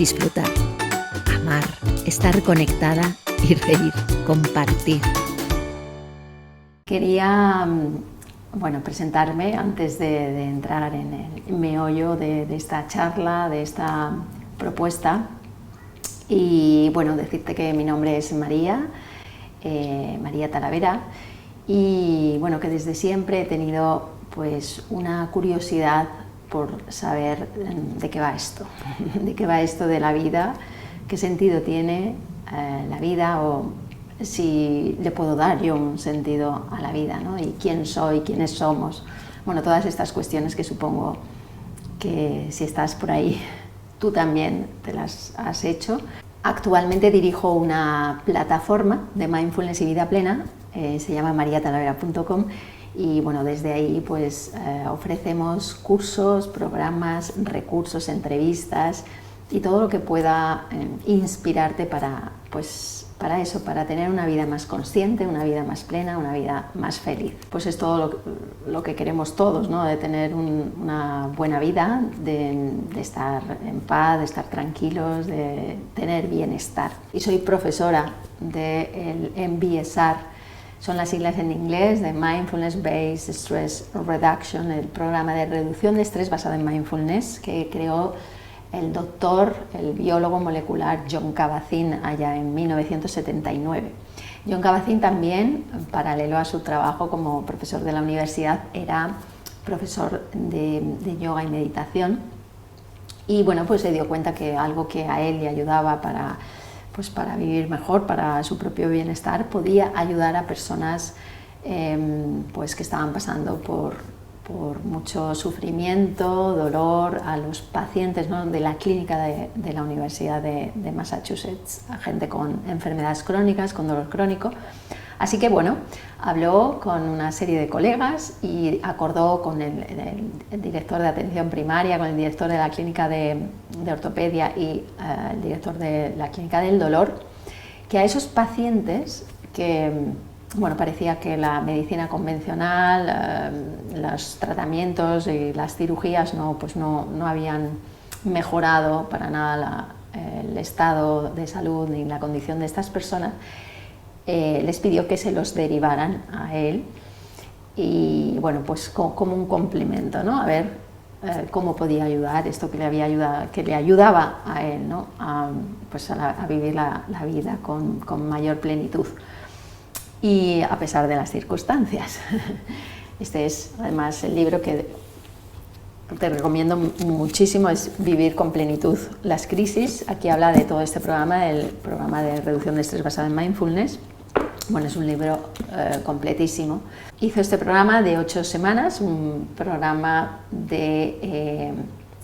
disfrutar, amar, estar conectada y reír, compartir. Quería presentarme antes de entrar en el meollo de esta charla, de esta propuesta, y decirte que mi nombre es María Talavera, y que desde siempre he tenido pues una curiosidad por saber de qué va esto, de qué va esto de la vida, qué sentido tiene la vida, o si le puedo dar yo un sentido a la vida, ¿no? Y quién soy, quiénes somos, todas estas cuestiones que supongo que si estás por ahí tú también te las has hecho. Actualmente dirijo una plataforma de mindfulness y vida plena, se llama mariatalavera.com, y desde ahí ofrecemos cursos, programas, recursos, entrevistas y todo lo que pueda inspirarte para eso, para tener una vida más consciente, una vida más plena, una vida más feliz. Pues es todo lo que queremos todos, ¿no? De tener una buena vida, de estar en paz, de estar tranquilos, de tener bienestar. Y soy profesora del MBSR, son las siglas en inglés de Mindfulness Based Stress Reduction, el programa de reducción de estrés basado en mindfulness que creó el doctor, el biólogo molecular Jon Kabat-Zinn allá en 1979. Jon Kabat-Zinn también, paralelo a su trabajo como profesor de la universidad, era profesor de yoga y meditación, y se dio cuenta que algo que a él le ayudaba para vivir mejor, para su propio bienestar, podía ayudar a personas que estaban pasando por mucho sufrimiento, dolor, a los pacientes, ¿no?, de la clínica de la Universidad de Massachusetts, a gente con enfermedades crónicas, con dolor crónico. Así que habló con una serie de colegas y acordó con el director de atención primaria, con el director de la clínica de ortopedia y el director de la clínica del dolor, que a esos pacientes que parecía que la medicina convencional, los tratamientos y las cirugías no habían mejorado para nada el estado de salud ni la condición de estas personas, les pidió que se los derivaran a él, y como un complemento, ¿no? A ver cómo podía ayudar esto que le ayudaba a él, ¿no? A vivir la vida con mayor plenitud, y a pesar de las circunstancias. Este es además el libro que te recomiendo muchísimo, es Vivir con plenitud las crisis. Aquí habla de todo este programa, el programa de reducción de estrés basado en mindfulness. Es un libro completísimo. Hizo este programa de 8 semanas, un programa de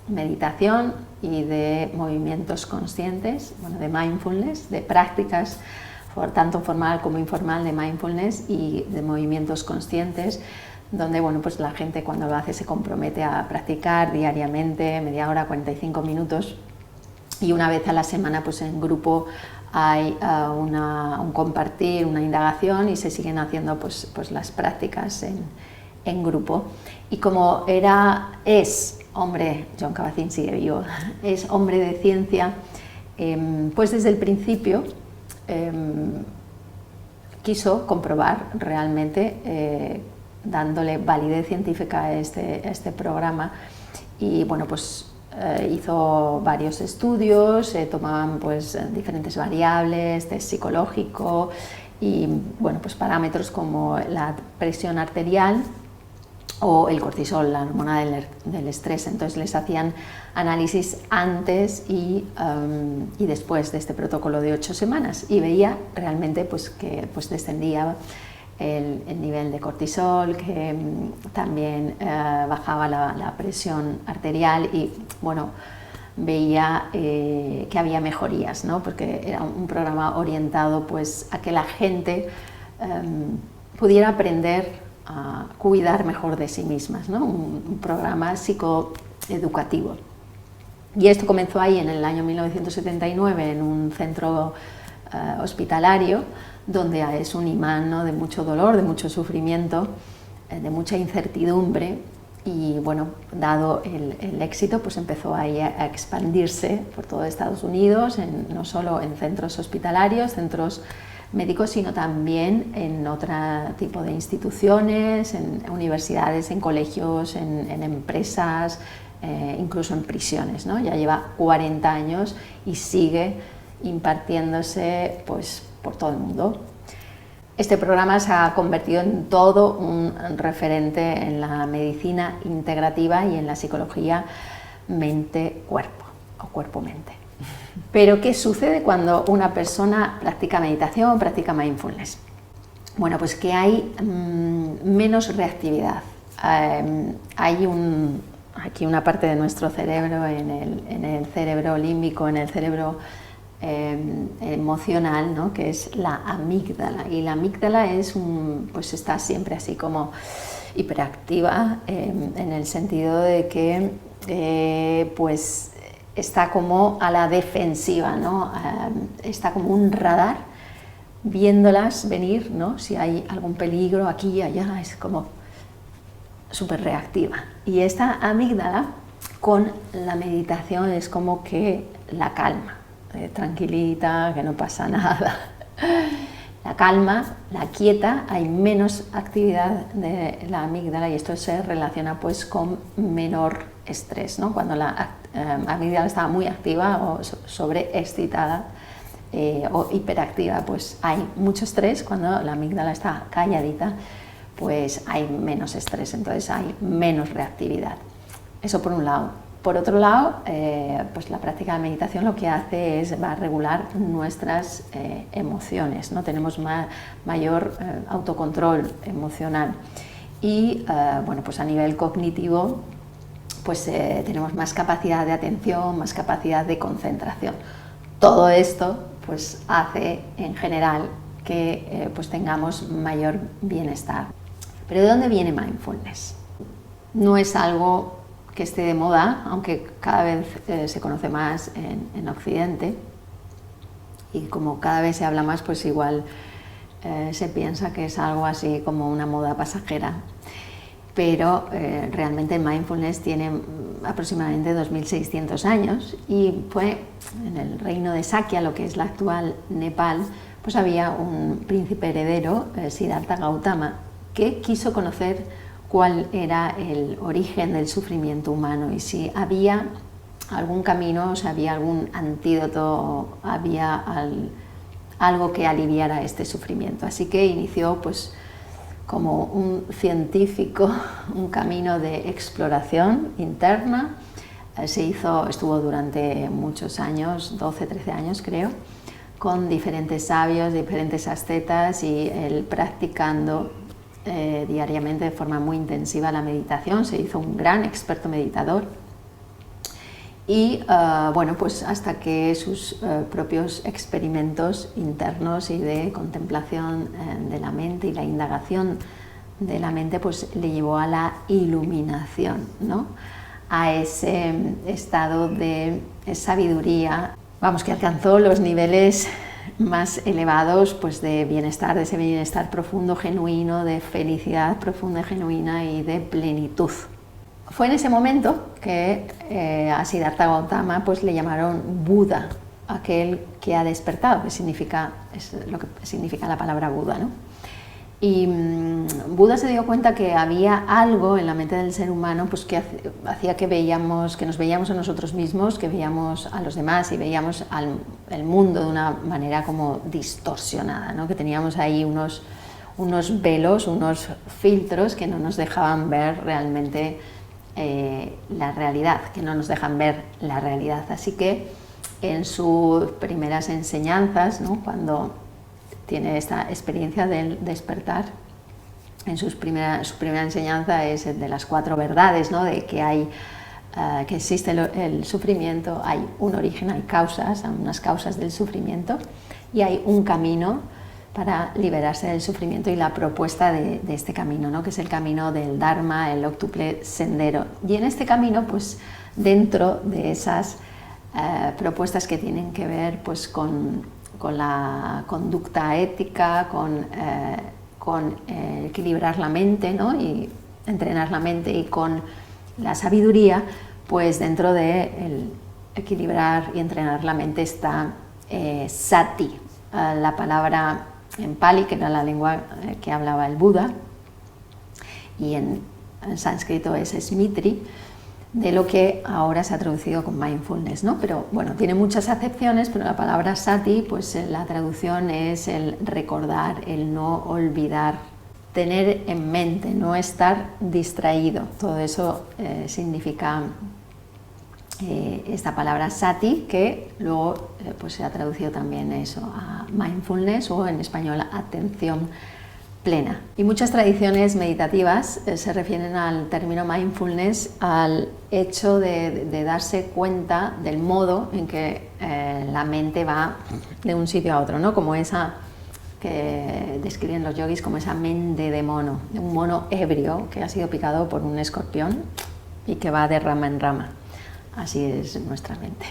meditación y de movimientos conscientes, de mindfulness, de prácticas tanto formal como informal de mindfulness y de movimientos conscientes, donde la gente cuando lo hace se compromete a practicar diariamente, media hora, 45 minutos, y una vez a la semana en grupo hay un compartir, una indagación, y se siguen haciendo las prácticas en grupo. Y como Jon Kabat-Zinn sigue vivo, es hombre de ciencia, desde el principio quiso comprobar realmente, dándole validez científica a este programa, y hizo varios estudios, se tomaban diferentes variables, test psicológico y parámetros como la presión arterial o el cortisol, la hormona del estrés. Entonces les hacían análisis antes y después de este protocolo de 8 semanas, y veía realmente que descendía el nivel de cortisol, que también bajaba la presión arterial, y veía que había mejorías, ¿no? Porque era un programa orientado a que la gente pudiera aprender a cuidar mejor de sí mismas, ¿no? Un programa psicoeducativo. Y esto comenzó ahí en el año 1979 en un centro hospitalario, donde es un imán, ¿no?, de mucho dolor, de mucho sufrimiento, de mucha incertidumbre, y bueno, dado el éxito, pues empezó ahí a expandirse por todo Estados Unidos, no solo en centros hospitalarios, centros médicos, sino también en otro tipo de instituciones, en universidades, en colegios, en empresas, incluso en prisiones, ¿no? Ya lleva 40 años y sigue impartiéndose pues, por todo el mundo. Este programa se ha convertido en todo un referente en la medicina integrativa y en la psicología mente-cuerpo o cuerpo-mente. Pero ¿qué sucede cuando una persona practica meditación, practica mindfulness? Bueno, pues que hay menos reactividad. Hay aquí una parte de nuestro cerebro, en el cerebro límbico, en el cerebro emocional, ¿no? Que es la amígdala, y la amígdala pues está siempre así como hiperactiva, en el sentido de que pues está como a la defensiva, ¿no? Está como un radar viéndolas venir, ¿no? Si hay algún peligro aquí y allá, es como súper reactiva. Y esta amígdala con la meditación es como que la calma, tranquilita, que no pasa nada. La calma, la quieta, hay menos actividad de la amígdala y esto se relaciona pues con menor estrés, ¿no? Cuando la amígdala está muy activa o sobreexcitada o hiperactiva, pues hay mucho estrés. Cuando la amígdala está calladita, pues hay menos estrés, entonces hay menos reactividad. Eso por un lado. Por otro lado, pues la práctica de meditación lo que hace va a regular nuestras emociones, ¿no? Tenemos mayor autocontrol emocional y bueno, pues a nivel cognitivo pues tenemos más capacidad de atención, más capacidad de concentración. Todo esto pues hace en general que pues tengamos mayor bienestar. Pero ¿de dónde viene mindfulness? No es algo que esté de moda, aunque cada vez se conoce más en Occidente, y como cada vez se habla más, pues igual se piensa que es algo así como una moda pasajera, pero realmente el mindfulness tiene aproximadamente 2600 años y fue en el reino de Sakya, lo que es la actual Nepal, pues había un príncipe heredero, Siddhartha Gautama, que quiso conocer cuál era el origen del sufrimiento humano y si había algún camino, si había algún antídoto, había algo que aliviara este sufrimiento. Así que inició pues como un científico un camino de exploración interna. Estuvo durante muchos años, 12, 13 años creo, con diferentes sabios, diferentes ascetas y él practicando diariamente de forma muy intensiva la meditación. Se hizo un gran experto meditador y bueno, pues hasta que sus propios experimentos internos y de contemplación de la mente y la indagación de la mente pues le llevó a la iluminación, ¿no? A ese estado de sabiduría, vamos, que alcanzó los niveles más elevados pues de bienestar, de ese bienestar profundo, genuino, de felicidad profunda, genuina y de plenitud. Fue en ese momento que a Siddhartha Gautama pues le llamaron Buda, aquel que ha despertado, es lo que significa la palabra Buda, ¿no? Y Buda se dio cuenta que había algo en la mente del ser humano pues, que hacía que nos veíamos a nosotros mismos, que veíamos a los demás y veíamos el mundo de una manera como distorsionada, ¿no? Que teníamos ahí unos velos, unos filtros que no nos dejaban ver realmente la realidad, que no nos dejan ver la realidad. Así que en sus primeras enseñanzas, ¿no? Cuando tiene esta experiencia del despertar, su primera enseñanza es de las 4 verdades, ¿no? De que que existe el sufrimiento, hay un origen, hay causas, unas causas del sufrimiento y hay un camino para liberarse del sufrimiento y la propuesta de este camino, ¿no? Que es el camino del Dharma, el octuple sendero. Y en este camino, pues dentro de esas propuestas que tienen que ver pues con la conducta ética, con equilibrar la mente, ¿no? Y entrenar la mente y con la sabiduría, pues dentro de el equilibrar y entrenar la mente está sati, la palabra en Pali, que era la lengua que hablaba el Buda, y en sánscrito es smriti, de lo que ahora se ha traducido con mindfulness, ¿no? Pero bueno, tiene muchas acepciones, pero la palabra sati, pues la traducción es el recordar, el no olvidar, tener en mente, no estar distraído. Todo eso significa esta palabra sati, que luego pues se ha traducido también eso a mindfulness, o en español atención plena. Y muchas tradiciones meditativas se refieren al término mindfulness al hecho de darse cuenta del modo en que la mente va de un sitio a otro, ¿no? Como esa que describen los yogis como esa mente de mono, de un mono ebrio que ha sido picado por un escorpión y que va de rama en rama. Así es nuestra mente.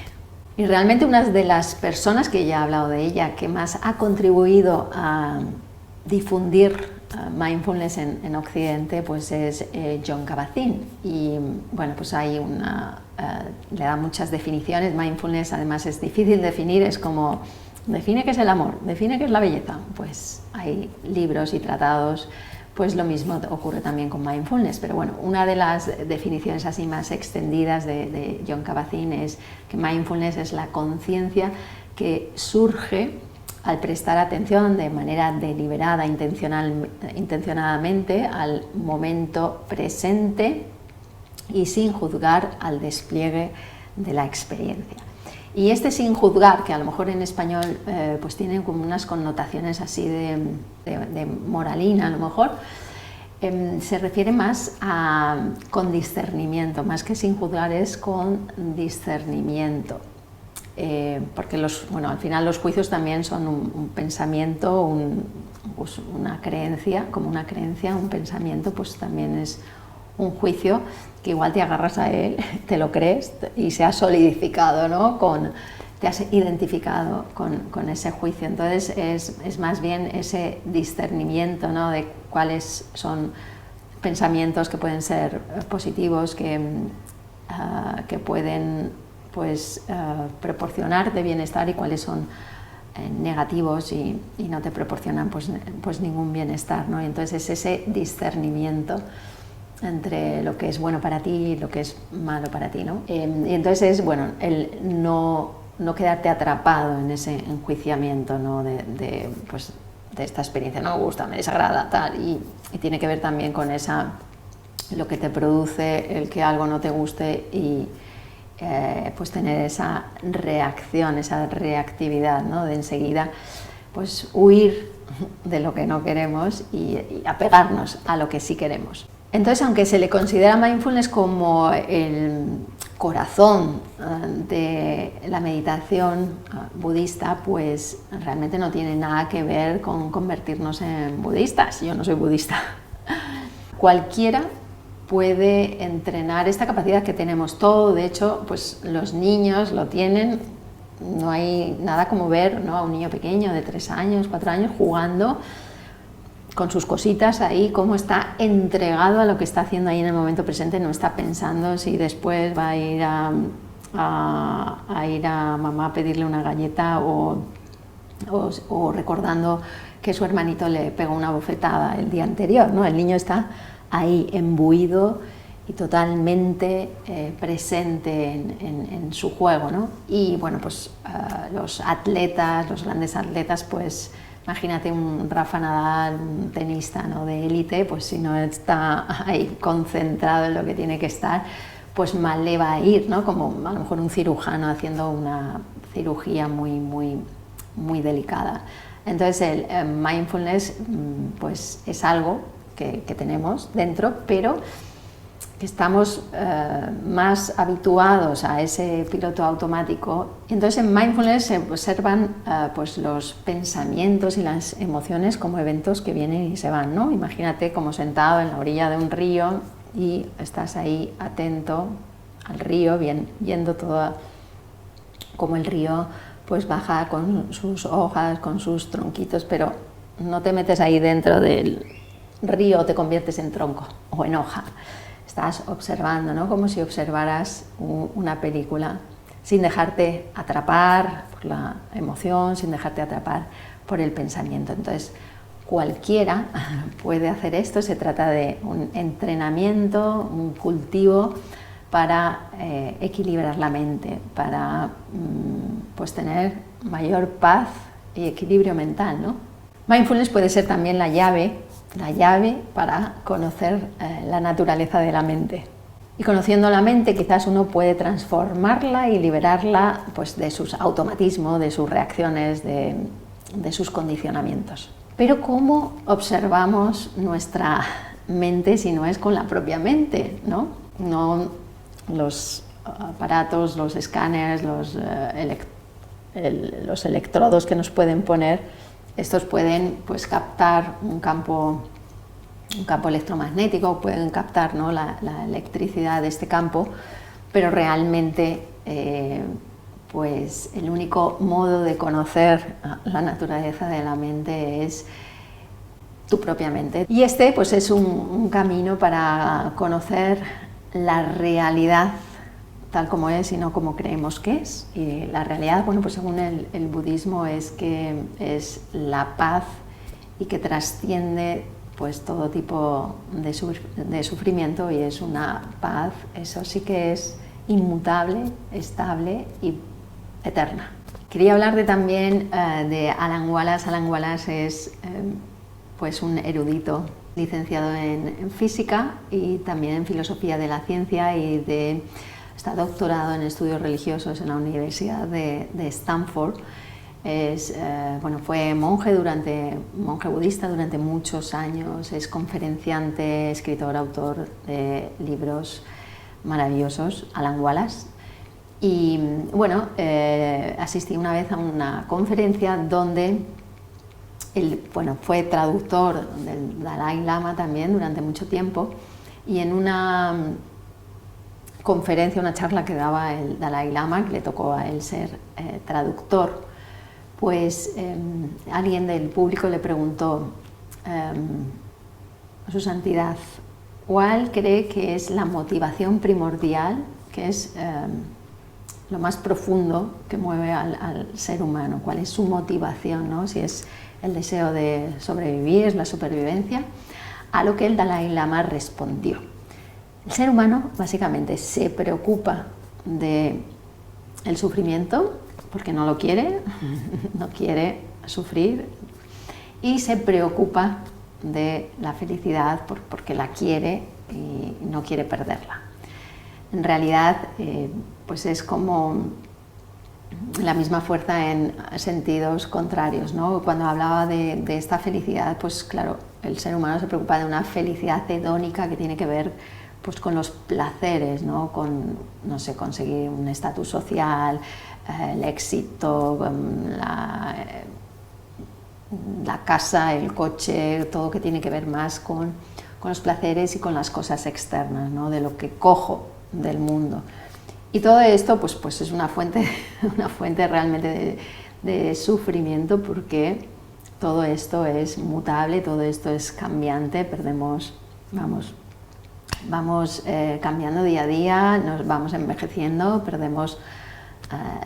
Y realmente una de las personas, que ya he hablado de ella, que más ha contribuido a difundir mindfulness en Occidente, pues es Jon Kabat-Zinn. Y bueno, pues hay le da muchas definiciones. Mindfulness además es difícil definir, es como, define qué es el amor, define qué es la belleza. Pues hay libros y tratados. Pues lo mismo ocurre también con mindfulness, pero bueno, una de las definiciones así más extendidas de Jon Kabat-Zinn es que mindfulness es la conciencia que surge al prestar atención de manera deliberada, intencionadamente al momento presente y sin juzgar al despliegue de la experiencia. Y este sin juzgar, que a lo mejor en español pues tiene como unas connotaciones así de moralina, a lo mejor, se refiere más a con discernimiento, más que sin juzgar es con discernimiento. Porque al final los juicios también son un pensamiento, pues una creencia, como una creencia, un pensamiento pues también es un juicio que igual te agarras a él, te lo crees y se ha solidificado, ¿no? Te has identificado con ese juicio. Entonces es más bien ese discernimiento, ¿no? De cuáles son pensamientos que pueden ser positivos, que pueden pues, proporcionar de bienestar, y cuáles son negativos y no te proporcionan pues ningún bienestar, ¿no? Y entonces es ese discernimiento entre lo que es bueno para ti y lo que es malo para ti, ¿no? Y entonces es bueno el no quedarte atrapado en ese enjuiciamiento, ¿no? de esta experiencia, no me gusta, me desagrada, tal, y tiene que ver también con lo que te produce el que algo no te guste y pues tener esa reacción, esa reactividad, ¿no? De enseguida pues huir de lo que no queremos y apegarnos a lo que sí queremos. Entonces, aunque se le considera mindfulness como el corazón de la meditación budista, pues realmente no tiene nada que ver con convertirnos en budistas. Yo no soy budista. Cualquiera puede entrenar esta capacidad que tenemos todos. De hecho, pues los niños lo tienen. No hay nada como ver, ¿no?, a un niño pequeño de 3 años, 4 años jugando con sus cositas ahí, cómo está entregado a lo que está haciendo ahí en el momento presente, no está pensando si después va a ir a mamá a pedirle una galleta o recordando que su hermanito le pegó una bofetada el día anterior, ¿no? El niño está ahí embuido y totalmente presente en su juego, ¿no? Y bueno, pues los atletas, los grandes atletas, pues imagínate un Rafa Nadal, un tenista, ¿no?, de élite, pues si no está ahí concentrado en lo que tiene que estar, pues mal le va a ir, ¿no? Como a lo mejor un cirujano haciendo una cirugía muy delicada. Entonces el mindfulness pues es algo que tenemos dentro, pero que estamos más habituados a ese piloto automático. Entonces en mindfulness se observan pues los pensamientos y las emociones como eventos que vienen y se van, ¿no? Imagínate como sentado en la orilla de un río y estás ahí atento al río, viendo todo como el río pues baja con sus hojas, con sus tronquitos, pero no te metes ahí dentro del río te conviertes en tronco o en hoja. Estás observando, ¿no? Como si observaras una película, sin dejarte atrapar por la emoción, sin dejarte atrapar por el pensamiento. Entonces, cualquiera puede hacer esto. Se trata de un entrenamiento, un cultivo para equilibrar la mente, para pues tener mayor paz y equilibrio mental, ¿no? Mindfulness puede ser también la llave para conocer la naturaleza de la mente. Y conociendo la mente, quizás uno puede transformarla y liberarla pues, de sus automatismos, de sus reacciones, de sus condicionamientos. Pero ¿cómo observamos nuestra mente si no es con la propia mente, ¿no? No los aparatos, los escáneres, los electrodos que nos pueden poner. Estos pueden pues, captar un campo electromagnético, pueden captar, ¿no? la electricidad de este campo, pero realmente pues, el único modo de conocer la naturaleza de la mente es tu propia mente. Y este pues, es un camino para conocer la realidad tal como es y no como creemos que es. Y la realidad, bueno, pues según el budismo, es que es la paz y que trasciende pues todo tipo de sufrimiento, y es una paz, eso sí que es inmutable, estable y eterna. Quería hablar también de Alan Wallace. Alan Wallace es pues un erudito licenciado en física y también en filosofía de la ciencia, y está doctorado en estudios religiosos en la Universidad de Stanford. Fue monje budista durante muchos años, es conferenciante, escritor, autor de libros maravillosos, Alan Wallace. Y asistí una vez a una conferencia donde él fue traductor del Dalai Lama también durante mucho tiempo, y en una conferencia, una charla que daba el Dalai Lama, que le tocó a él ser traductor, pues alguien del público le preguntó a su santidad, ¿cuál cree que es la motivación primordial, que es lo más profundo que mueve al ser humano? ¿Cuál es su motivación, ¿no? Si es el deseo de sobrevivir, es la supervivencia. A lo que el Dalai Lama respondió: el ser humano básicamente se preocupa del sufrimiento porque no lo quiere, no quiere sufrir, y se preocupa de la felicidad porque la quiere y no quiere perderla. En realidad, pues es como la misma fuerza en sentidos contrarios, ¿no? Cuando hablaba de esta felicidad, pues claro, el ser humano se preocupa de una felicidad hedónica que tiene que ver pues con los placeres, ¿no? Con, no sé, conseguir un estatus social, el éxito, la casa, el coche, todo que tiene que ver más con los placeres y con las cosas externas, ¿no? De lo que cojo del mundo. Y todo esto pues es una fuente realmente de sufrimiento, porque todo esto es mutable, todo esto es cambiante, vamos cambiando día a día, nos vamos envejeciendo, perdemos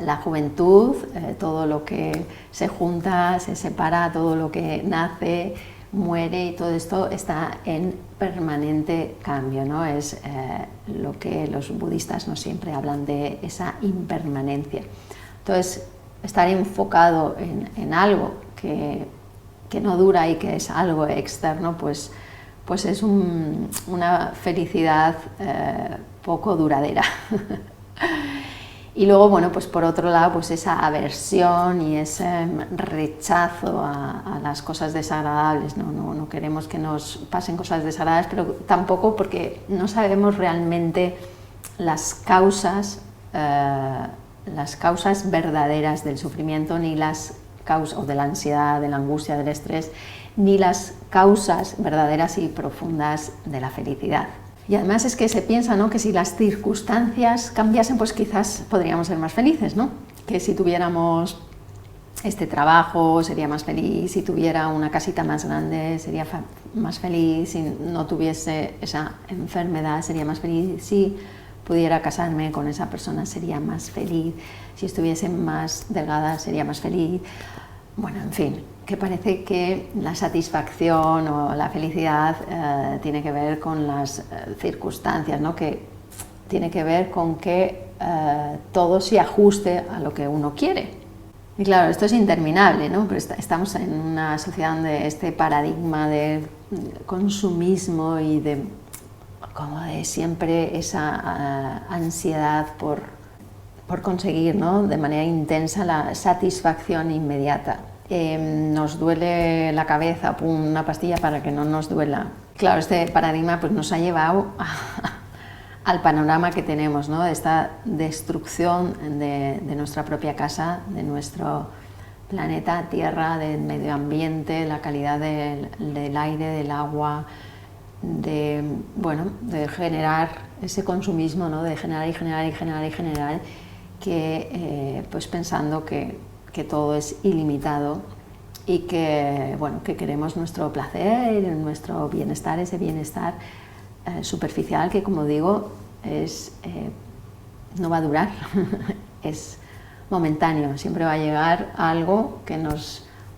la juventud, todo lo que se junta, se separa, todo lo que nace, muere, y todo esto está en permanente cambio, ¿no? Es lo que los budistas no siempre hablan de esa impermanencia. Entonces, estar enfocado en algo que no dura y que es algo externo, pues es una felicidad poco duradera. Y luego, pues por otro lado, pues esa aversión y ese rechazo a las cosas desagradables, no queremos que nos pasen cosas desagradables, pero tampoco porque no sabemos realmente las causas verdaderas del sufrimiento, ni las causas, o de la ansiedad, de la angustia, del estrés, ni las causas verdaderas y profundas de la felicidad. Y además es que se piensa, ¿no?, que si las circunstancias cambiasen, pues quizás podríamos ser más felices, ¿no? Que si tuviéramos este trabajo, sería más feliz. Si tuviera una casita más grande, sería más feliz. Si no tuviese esa enfermedad, sería más feliz. Si pudiera casarme con esa persona, sería más feliz. Si estuviese más delgada, sería más feliz. Bueno, en fin, que parece que la satisfacción o la felicidad tiene que ver con las circunstancias, ¿no? Que tiene que ver con que todo se ajuste a lo que uno quiere. Y claro, esto es interminable, ¿no? Pero estamos en una sociedad donde este paradigma de consumismo y de, como de siempre esa ansiedad por conseguir, ¿no?, de manera intensa la satisfacción inmediata. Nos duele la cabeza, pum, una pastilla para que no nos duela. Claro, este paradigma pues, nos ha llevado al panorama que tenemos, ¿no?, de esta destrucción de nuestra propia casa, de nuestro planeta Tierra, del medio ambiente, la calidad del aire, del agua, de generar ese consumismo, ¿no?, de generar y generar y generar y generar, que pues pensando que todo es ilimitado y que, que queremos nuestro placer, nuestro bienestar, ese bienestar superficial que, como digo, no va a durar, es momentáneo, siempre va a llegar algo que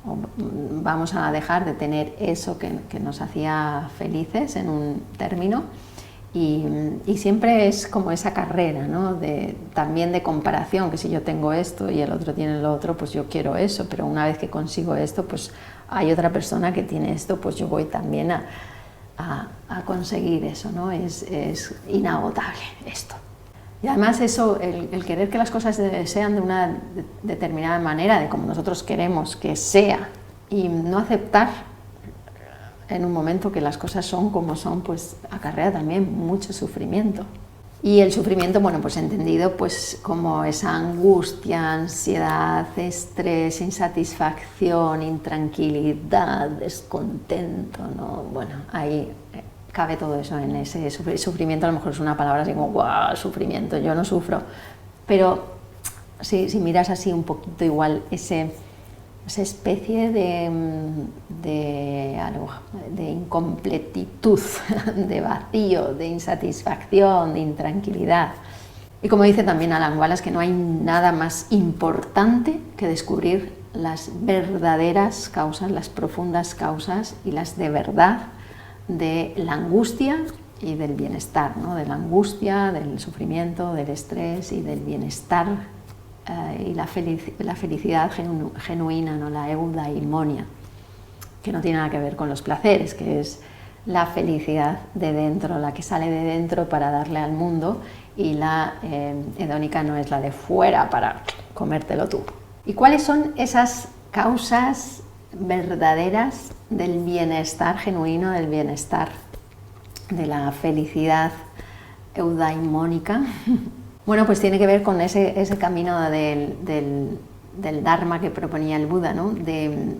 vamos a dejar de tener eso que nos hacía felices en un término, y siempre es como esa carrera, ¿no?, también de comparación, que si yo tengo esto y el otro tiene lo otro, pues yo quiero eso, pero una vez que consigo esto, pues hay otra persona que tiene esto, pues yo voy también a conseguir eso, ¿no? Es inagotable esto. Y además eso, el querer que las cosas sean de una determinada manera, de como nosotros queremos que sea, y no aceptar en un momento que las cosas son como son, pues acarrea también mucho sufrimiento. Y el sufrimiento, pues entendido pues como esa angustia, ansiedad, estrés, insatisfacción, intranquilidad, descontento, ¿no? Bueno, ahí cabe todo eso en ese sufrimiento. A lo mejor es una palabra así como, ¡guau!, sufrimiento, yo no sufro. Pero si miras así un poquito igual esa especie de incompletitud, de vacío, de insatisfacción, de intranquilidad. Y como dice también Alan Wallace, que no hay nada más importante que descubrir las verdaderas causas, las profundas causas y las de verdad de la angustia y del bienestar, ¿no? De la angustia, del sufrimiento, del estrés y del bienestar, y la felicidad genuina, ¿no?, la eudaimonia, que no tiene nada que ver con los placeres, que es la felicidad de dentro, la que sale de dentro para darle al mundo, y la hedónica no es la de fuera para comértelo tú. ¿Y cuáles son esas causas verdaderas del bienestar genuino, del bienestar, de la felicidad eudaimónica? Bueno, pues tiene que ver con ese camino del Dharma que proponía el Buda, ¿no?, de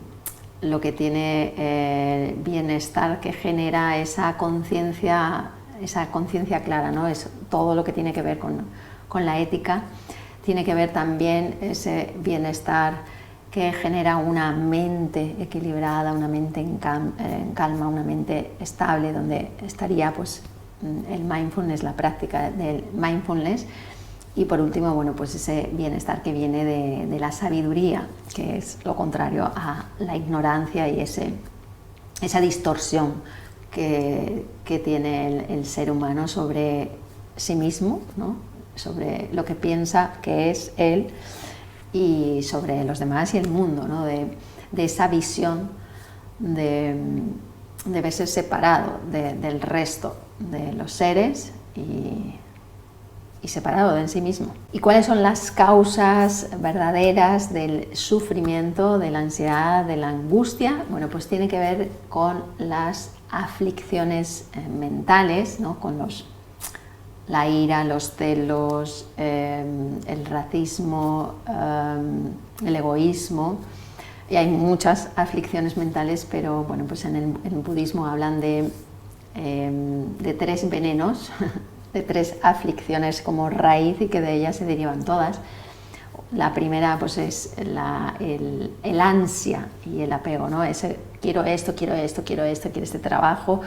lo que tiene bienestar, que genera esa conciencia clara, ¿no? Es todo lo que tiene que ver con la ética. Tiene que ver también ese bienestar que genera una mente equilibrada, una mente en calma, una mente estable, donde estaría pues el mindfulness, la práctica del mindfulness. Y por último, pues ese bienestar que viene de la sabiduría, que es lo contrario a la ignorancia y esa distorsión que tiene el ser humano sobre sí mismo, ¿no?, sobre lo que piensa que es él y sobre los demás y el mundo, ¿no?, de esa visión de verse separado del resto de los seres y separado de sí mismo. ¿Y cuáles son las causas verdaderas del sufrimiento, de la ansiedad, de la angustia? Bueno, pues tiene que ver con las aflicciones mentales, ¿no?, con la ira, los celos, el racismo, el egoísmo. Y hay muchas aflicciones mentales, pero pues en el budismo hablan de 3 venenos, de 3 aflicciones como raíz, y que de ellas se derivan todas. La primera pues es el ansia y el apego, ¿no? Ese quiero esto, quiero esto, quiero esto, quiero este trabajo,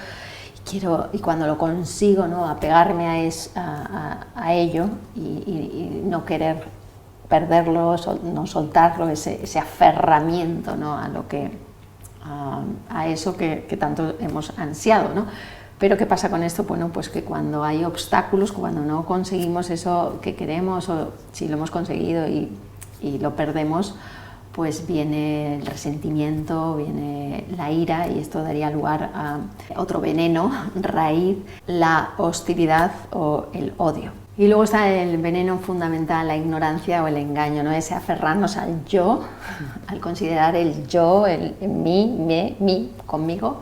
y cuando lo consigo, ¿no? Apegarme a ello y no querer perderlo, no soltarlo, ese aferramiento, ¿no? a eso que tanto hemos ansiado, ¿no? Pero ¿qué pasa con esto? Bueno, pues que cuando hay obstáculos, cuando no conseguimos eso que queremos, o si lo hemos conseguido y lo perdemos, pues viene el resentimiento, viene la ira, y esto daría lugar a otro veneno, raíz, la hostilidad o el odio. Y luego está el veneno fundamental, la ignorancia o el engaño, ¿no? Ese aferrarnos al yo, al considerar el yo, el mí, conmigo,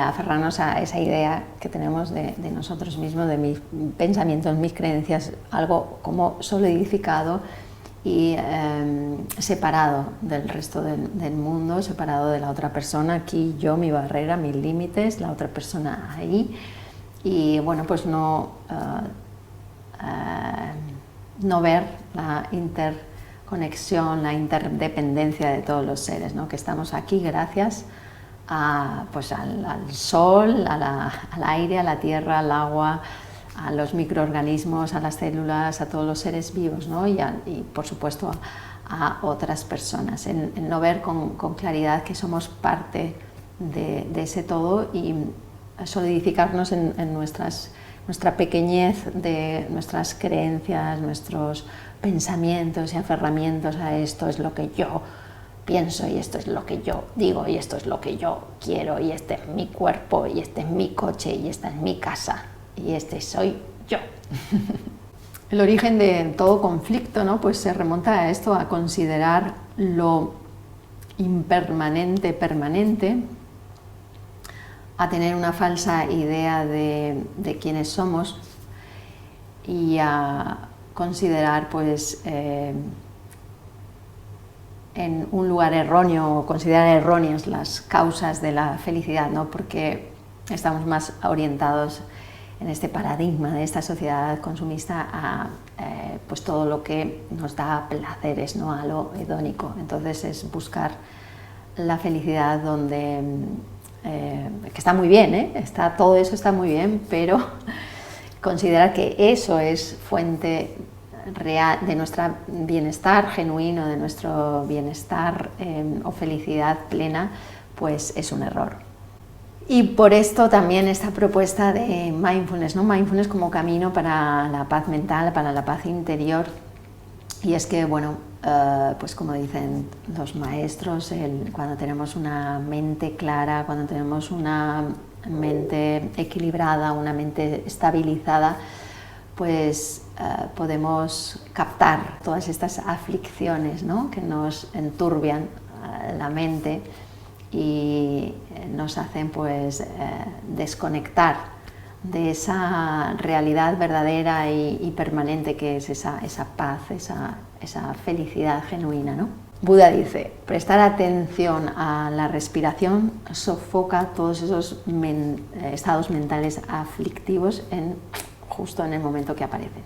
aferrarnos a esa idea que tenemos de nosotros mismos, de mis pensamientos, mis creencias, algo como solidificado y separado del resto del mundo, separado de la otra persona. Aquí yo, mi barrera, mis límites, la otra persona ahí. Y bueno, pues no ver la interconexión, la interdependencia de todos los seres, ¿no? Que estamos aquí gracias pues al sol, al aire, a la tierra, al agua, a los microorganismos, a las células, a todos los seres vivos, ¿no? y por supuesto a otras personas, en no ver con claridad que somos parte de ese todo, y solidificarnos en nuestra pequeñez de nuestras creencias, nuestros pensamientos y aferramientos a esto es lo que yo pienso, y esto es lo que yo digo, y esto es lo que yo quiero, y este es mi cuerpo, y este es mi coche, y esta es mi casa, y este soy yo. El origen de todo conflicto, ¿no? Pues se remonta a esto, a considerar lo impermanente permanente, a tener una falsa idea de quiénes somos, y a considerar pues en un lugar erróneo, considerar erróneas las causas de la felicidad, ¿no? Porque estamos más orientados en este paradigma de esta sociedad consumista a pues todo lo que nos da placeres, ¿no? A lo hedónico. Entonces es buscar la felicidad donde, que está muy bien, todo eso está muy bien, pero considerar que eso es fuente real de nuestro bienestar genuino, de nuestro bienestar o felicidad plena, pues es un error. Y por esto también esta propuesta de mindfulness, ¿no? Mindfulness como camino para la paz mental, para la paz interior. Y es que, bueno, pues como dicen los maestros, cuando tenemos una mente clara, cuando tenemos una mente equilibrada, una mente estabilizada, pues podemos captar todas estas aflicciones, ¿no? Que nos enturbian la mente y nos hacen pues desconectar de esa realidad verdadera y permanente que es esa paz, esa felicidad genuina, ¿no? Buda dice, prestar atención a la respiración sofoca todos esos estados mentales aflictivos justo en el momento que aparecen.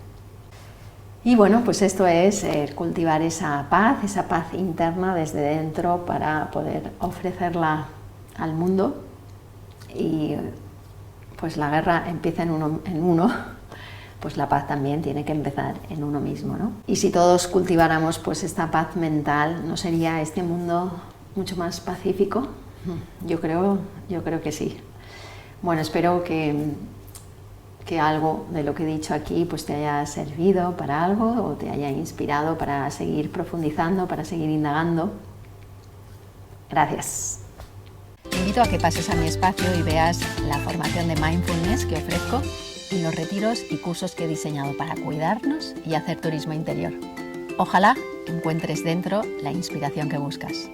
Y bueno, pues esto es cultivar esa paz interna desde dentro para poder ofrecerla al mundo. Y pues la guerra empieza en uno, pues la paz también tiene que empezar en uno mismo, ¿no? Y si todos cultiváramos pues esta paz mental, ¿no sería este mundo mucho más pacífico? Yo creo que sí. Bueno, espero que algo de lo que he dicho aquí pues te haya servido para algo o te haya inspirado para seguir profundizando, para seguir indagando. Gracias. Te invito a que pases a mi espacio y veas la formación de mindfulness que ofrezco y los retiros y cursos que he diseñado para cuidarnos y hacer turismo interior. Ojalá encuentres dentro la inspiración que buscas.